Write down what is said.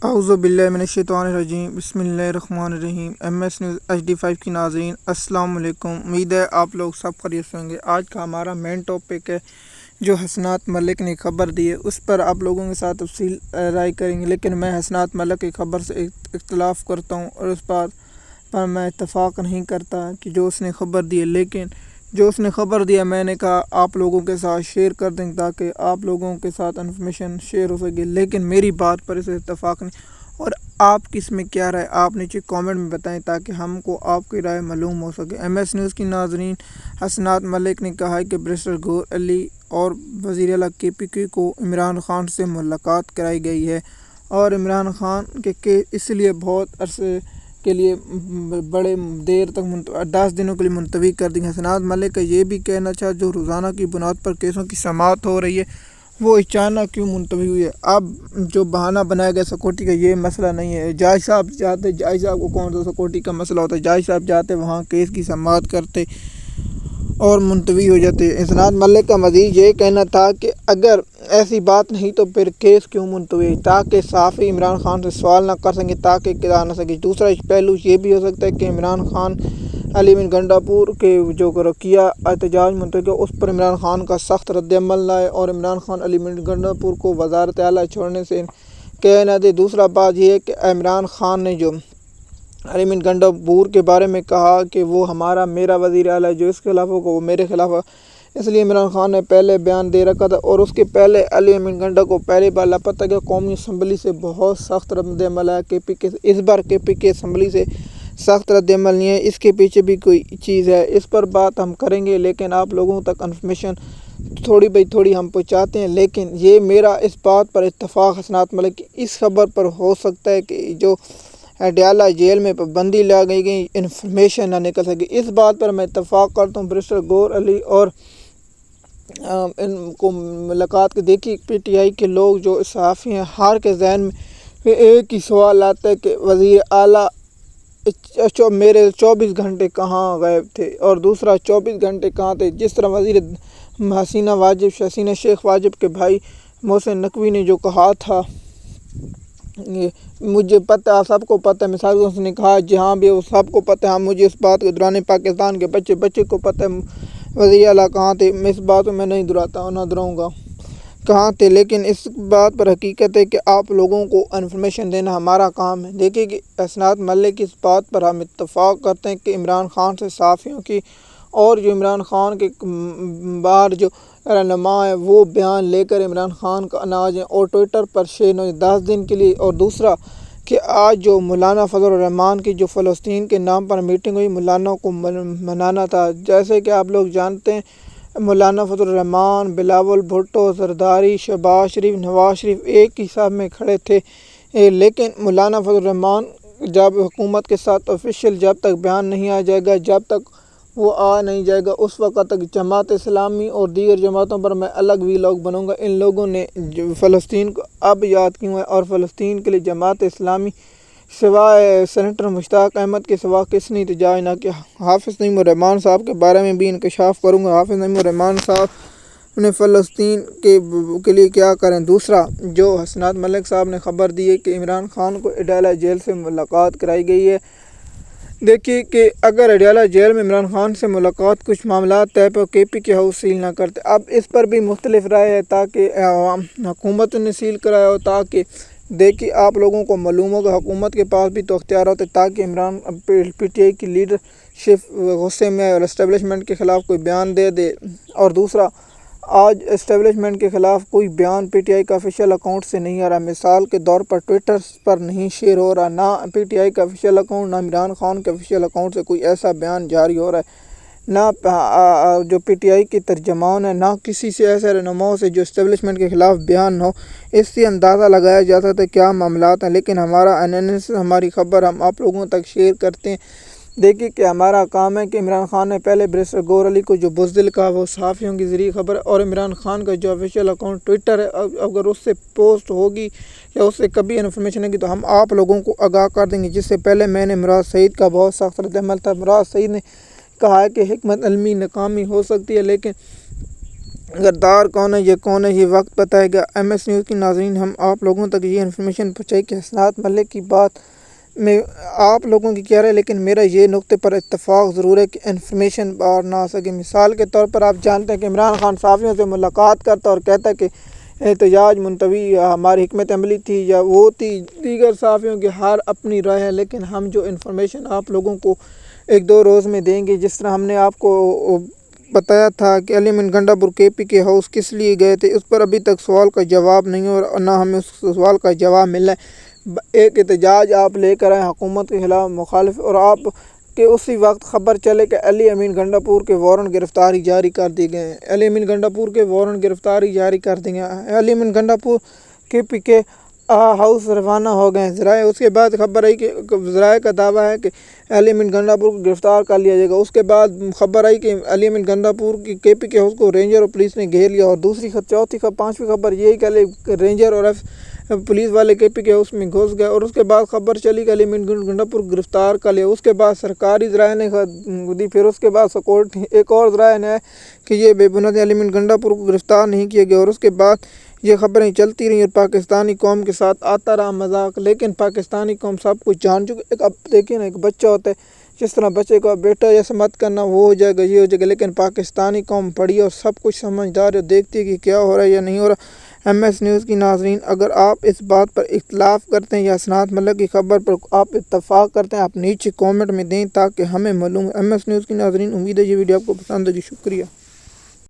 اعوذ باللہ من الشیطان الرجیم، بسم اللہ الرحمن الرحیم۔ MS نیوز HD5 کی ناظرین السلام علیکم، امید ہے آپ لوگ سب خیریت سے ہوں گے۔ آج کا ہمارا مین ٹاپک ہے جو حسنات ملک نے خبر دی ہے، اس پر آپ لوگوں کے ساتھ تفصیل رائے کریں گے، لیکن میں حسنات ملک کی خبر سے اختلاف کرتا ہوں اور اس بات پر میں اتفاق نہیں کرتا کہ جو اس نے خبر دی ہے، لیکن جو اس نے خبر دیا میں نے کہا آپ لوگوں کے ساتھ شیئر کر دیں تاکہ آپ لوگوں کے ساتھ انفارمیشن شیئر ہو سکے، لیکن میری بات پر اسے اتفاق نہیں۔ اور آپ کس میں کیا رائے آپ نیچے کامنٹ میں بتائیں تاکہ ہم کو آپ کی رائے معلوم ہو سکے۔ MS نیوز کی ناظرین، حسنات ملک نے کہا ہے کہ بیرسٹر گور علی اور وزیر اعلیٰ KPK کو عمران خان سے ملاقات کرائی گئی ہے اور عمران خان کے اس لیے بہت عرصے کے لیے بڑے دیر تک 10 دنوں کے لیے ملتوی کر دی۔ حسنات ملک کا یہ بھی کہنا تھا جو روزانہ کی بنیاد پر کیسوں کی سماعت ہو رہی ہے وہ اچانک کیوں ملتوی ہوئی ہے۔ اب جو بہانہ بنایا گیا سیکورٹی کا یہ مسئلہ نہیں ہے، جج صاحب جاتے، جج صاحب کو کون سا سیکورٹی کا مسئلہ ہوتا ہے، جج صاحب جاتے وہاں کیس کی سماعت کرتے اور منتوی ہو جاتے۔ حسنات ملک کا مزید یہ کہنا تھا کہ اگر ایسی بات نہیں تو پھر کیس کیوں منتوی، تاکہ صحافی عمران خان سے سوال نہ کر سکیں، تاکہ کہا نہ سکے۔ دوسرا پہلو یہ بھی ہو سکتا ہے کہ عمران خان علی بن گنڈاپور کے جو رکیہ احتجاج منتقل اس پر عمران خان کا سخت رد عمل لائے اور عمران خان علی بن گنڈاپور کو وزارت اعلیٰ چھوڑنے سے کہہ نہ دے۔ دوسرا بات یہ ہے کہ عمران خان نے جو علی بن گنڈاپور کے بارے میں کہا کہ وہ میرا وزیر اعلیٰ جو اس کے خلاف ہوگا وہ میرے خلاف ہوگا، اس لیے عمران خان نے پہلے بیان دے رکھا تھا اور اس کے پہلے علی بن گنڈا کو پہلی بار لاپتہ کیا۔ قومی اسمبلی سے بہت سخت رد عمل آیا KPK سے، اس بار KPK اسمبلی سے سخت رد عمل نہیں ہے، اس کے پیچھے بھی کوئی چیز ہے، اس پر بات ہم کریں گے، لیکن آپ لوگوں تک انفارمیشن تھوڑی ہم پہنچاتے ہیں۔ لیکن یہ میرا اس بات پر اتفاق حسنات ملک کی اس خبر پر ہو سکتا ہے کہ جو اڈیالہ جیل میں پابندی لگائی گئی انفارمیشن نہ نکل سکے، اس بات پر میں اتفاق کرتا ہوں۔ بیرسٹر گور علی اور ان کو ملاقات کے دیکھی PTI کے لوگ جو صحافی ہیں، ہر کے ذہن میں ایک ہی سوال آتا ہے کہ وزیر اعلیٰ میرے 24 گھنٹے کہاں غائب تھے، اور دوسرا 24 گھنٹے کہاں تھے، جس طرح وزیر حسینہ شیخ واجد کے بھائی محسن نقوی نے جو کہا تھا، مجھے پتہ ہے، سب کو پتہ ہے، مثال اس نے کہا جہاں بھی وہ سب کو پتہ ہے، ہم مجھے اس بات کے دوران پاکستان کے بچے کو پتہ ہے وزیر اعلیٰ کہاں تھے، میں اس بات میں نہیں دہراتا ہوں، نہ دہراؤں گا کہاں تھے، لیکن اس بات پر حقیقت ہے کہ آپ لوگوں کو انفارمیشن دینا ہمارا کام ہے۔ دیکھیے کہ حسنات ملک کی اس بات پر ہم اتفاق کرتے ہیں کہ عمران خان سے صحافیوں کی اور جو عمران خان کے باہر جو رہنما ہے وہ بیان لے کر عمران خان کا اناج ہے اور ٹویٹر پر شیئر 10 دن کے لیے۔ اور دوسرا کہ آج جو مولانا فضل الرحمان کی جو فلسطین کے نام پر میٹنگ ہوئی، مولانا کو منانا تھا، جیسے کہ آپ لوگ جانتے ہیں مولانا فضل الرحمان، بلاول بھٹو، زرداری، شہباز شریف، نواز شریف ایک ہی صف میں کھڑے تھے، لیکن مولانا فضل الرحمان جب حکومت کے ساتھ آفیشیل جب تک بیان نہیں آ جائے گا، جب تک وہ آ نہیں جائے گا، اس وقت تک جماعت اسلامی اور دیگر جماعتوں پر میں الگ ویلاگ بنوں گا۔ ان لوگوں نے فلسطین کو اب یاد کیوں ہے اور فلسطین کے لیے جماعت اسلامی سوائے سینیٹر مشتاق احمد کے سوا کس نے احتجاج نہ کیا۔ حافظ نعیم الرحمان صاحب کے بارے میں بھی انکشاف کروں گا، حافظ نعیم الرحمان صاحب نے فلسطین کے لیے کیا کریں۔ دوسرا جو حسنات ملک صاحب نے خبر دی ہے کہ عمران خان کو اڈیالہ جیل سے ملاقات کرائی گئی ہے۔ دیکھیے کہ اگر اڈیالہ جیل میں عمران خان سے ملاقات کچھ معاملات طے پر KPK ہاؤس سیل نہ کرتے، اب اس پر بھی مختلف رائے ہے، تاکہ حکومت نے سیل کرایا ہو، تاکہ دیکھیے آپ لوگوں کو معلوم ہوگا حکومت کے پاس بھی تو اختیار ہوتے تاکہ عمران PTI کی لیڈرشپ غصے میں اور اسٹیبلشمنٹ کے خلاف کوئی بیان دے دے۔ اور دوسرا آج اسٹیبلشمنٹ کے خلاف کوئی بیان PTI کا آفیشیل اکاؤنٹ سے نہیں آ رہا، مثال کے طور پر ٹویٹر پر نہیں شیئر ہو رہا، نہ PTI کا آفیشیل اکاؤنٹ، نہ عمران خان کے آفیشیل اکاؤنٹ سے کوئی ایسا بیان جاری ہو رہا ہے، نہ جو PTI کی ترجمان ہے، نہ کسی سے ایسے رہنماؤں سے جو اسٹیبلشمنٹ کے خلاف بیان ہو۔ اس سے اندازہ لگایا جا سکتا ہے کیا معاملات ہیں، لیکن ہمارا انالیسس، ہماری خبر ہم آپ لوگوں تک شیئر کرتے ہیں۔ دیکھیے کہ ہمارا کام ہے کہ عمران خان نے پہلے بیرسٹر گور علی کو جو بزدل کہا وہ صحافیوں کے ذریعے خبر ہے، اور عمران خان کا جو آفیشیل اکاؤنٹ ٹویٹر ہے اگر اس سے پوسٹ ہوگی یا اس سے کبھی انفارمیشن ہوگی تو ہم آپ لوگوں کو آگاہ کر دیں گے۔ جس سے پہلے میں نے مراد سعید کا بہت سخت رد عمل تھا، مراد سعید نے کہا ہے کہ حکمت علمی ناکامی ہو سکتی ہے، لیکن غدار کون ہے، یہ کون ہے، یہ وقت بتائے گا۔ ایم ایس نیوز کی ناظرین، ہم آپ لوگوں تک یہ انفارمیشن پہنچائی کہ حسنات ملک کی بات میں آپ لوگوں کی کیا رہے، لیکن میرا یہ نقطے پر اتفاق ضرور ہے کہ انفارمیشن باہر نہ آ سکے۔ مثال کے طور پر آپ جانتے ہیں کہ عمران خان صحافیوں سے ملاقات کرتا اور کہتا کہ احتجاج ملتوی ہماری حکمت عملی تھی یا وہ تھی، دیگر صحافیوں کی ہر اپنی رائے ہے، لیکن ہم جو انفارمیشن آپ لوگوں کو ایک دو روز میں دیں گے، جس طرح ہم نے آپ کو بتایا تھا کہ علی امین گنڈا پور کے پی کے ہاؤس کس لیے گئے تھے، اس پر ابھی تک سوال کا جواب نہیں ہو اور نہ ہمیں اس سوال کا جواب مل رہا ہے۔ ایک احتجاج آپ لے کر آئے حکومت کے خلاف مخالف، اور آپ کہ اسی وقت خبر چلے کہ علی امین گنڈا پور کے وارنٹ گرفتاری جاری کر دی گئے ہیں۔ علی امین گنڈا پور کے وارنٹ گرفتاری جاری کر دی گئے ہیں۔ علی امین گنڈا پور کے پی کے ہاؤس روانہ ہو گئے ہیں ذرائع۔ اس کے بعد خبر آئی کہ ذرائع کا دعویٰ ہے کہ علی امین گنڈا پور کو گرفتار کر لیا جائے گا۔ اس کے بعد خبر آئی کہ علی امین گنڈا پور کی کے پی کے ہاؤس کو رینجر اور پولیس نے گھیر لیا، اور دوسری چوتھی پانچویں خبر یہی کہ رینجر اور پولیس والے کے پی کے ہاؤس میں گھس گئے، اور اس کے بعد خبر چلی کہ علی امین گنڈا پور گرفتار کر لیا۔ اس کے بعد سرکاری ذرائع نے دی، پھر اس کے بعد سکورٹی ایک اور ذرائع نے کہ یہ بے بنیاد علی امین گنڈا پور کو گرفتار نہیں کیا گیا، اور اس کے بعد یہ خبریں چلتی رہیں اور پاکستانی قوم کے ساتھ آتا رہا مذاق، لیکن پاکستانی قوم سب کچھ جان چکی۔ اب دیکھیں نا، ایک بچہ ہوتا ہے، جس طرح بچے کو بیٹا جیسے مت کرنا، وہ ہو جائے گا، یہ ہو جائے گا، لیکن پاکستانی قوم پڑھی اور سب کچھ سمجھدار ہے، دیکھتی ہے کہ کیا ہو رہا ہے یا نہیں ہو رہا۔ ایم ایس نیوز کی ناظرین، اگر آپ اس بات پر اختلاف کرتے ہیں یا حسنات ملک کی خبر پر آپ اتفاق کرتے ہیں، آپ نیچے کومنٹ میں دیں تاکہ ہمیں معلوم ہے۔ ایم ایس نیوز کی ناظرین، امید ہے یہ ویڈیو آپ کو پسند ہوگی۔ شکریہ۔